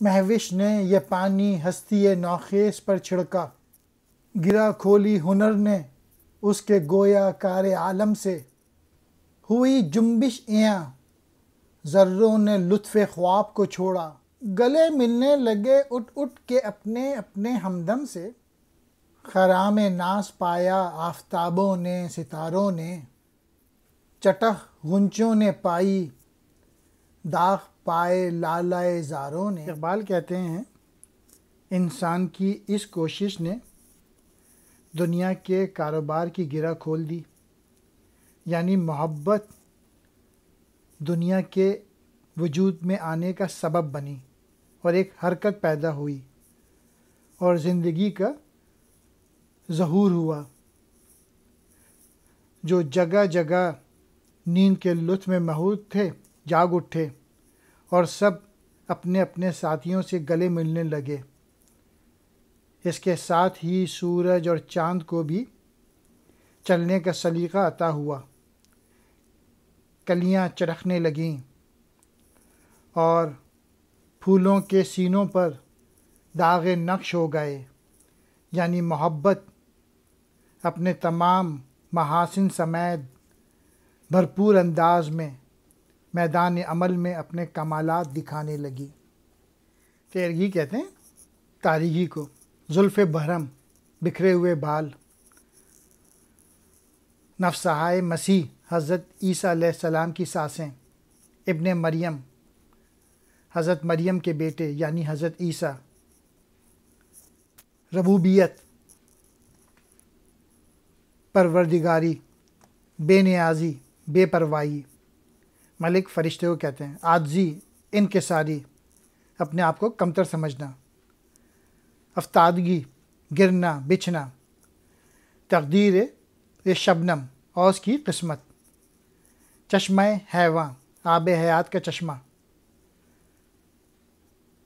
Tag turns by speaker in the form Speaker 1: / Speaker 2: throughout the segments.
Speaker 1: مہوش نے یہ پانی ہستی نوخیز پر چھڑکا، گرا کھولی ہنر نے اس کے گویا کار عالم سے، ہوئی جنبش ایاں ذروں نے لطف خواب کو چھوڑا، گلے ملنے لگے اٹھ اٹھ کے اپنے اپنے ہمدم سے، خرام ناز پایا آفتابوں نے ستاروں نے، چٹخ غنچوں نے پائی داغ پائے لالائے زاروں نے۔ اقبال کہتے ہیں انسان کی اس کوشش نے دنیا کے کاروبار کی گرہ کھول دی، یعنی محبت دنیا کے وجود میں آنے کا سبب بنی اور ایک حرکت پیدا ہوئی اور زندگی کا ظہور ہوا۔ جو جگہ جگہ نیند کے لطف میں محوط تھے جاگ اٹھے اور سب اپنے اپنے ساتھیوں سے گلے ملنے لگے۔ اس کے ساتھ ہی سورج اور چاند کو بھی چلنے کا سلیقہ عطا ہوا، کلیاں چرخنے لگیں اور پھولوں کے سینوں پر داغ نقش ہو گئے، یعنی محبت اپنے تمام محاسن سمیت بھرپور انداز میں میدان عمل میں اپنے کمالات دکھانے لگی۔ تیرگی کہتے ہیں تاریکی کو۔ زلف بہرم، بکھرے ہوئے بال، نفسہائے مسیح حضرت عیسیٰ علیہ السلام کی سانسیں، ابن مریم حضرت مریم کے بیٹے یعنی حضرت عیسیٰ، ربوبیت پروردگاری، بے نیازی بے پرواہی، ملک فرشتے کو کہتے ہیں، عاجزی انکساری اپنے آپ کو کمتر سمجھنا، افتادگی گرنا بچھنا، تقدیر یہ شبنم اوس کی قسمت، چشمہ حیواں آب حیات کا چشمہ،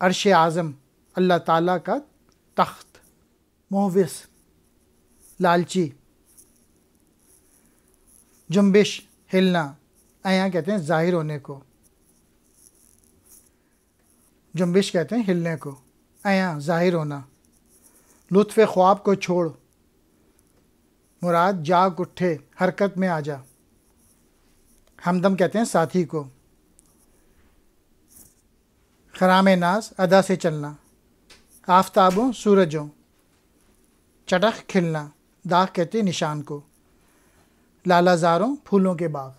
Speaker 1: عرش اعظم اللہ تعالیٰ کا تخت، مووس لالچی، جنبش ہلنا، ایاں کہتے ہیں ظاہر ہونے کو، جنبش کہتے ہیں ہلنے کو، ایاں ظاہر ہونا، لطف خواب کو چھوڑ، مراد جاگ اٹھے حرکت میں آ جا، ہمدم کہتے ہیں ساتھی کو، خرام ناز ادا سے چلنا، آفتابوں سورجوں، چٹخ کھلنا، داغ کہتے ہیں نشان کو، لالا زاروں پھولوں کے باغ۔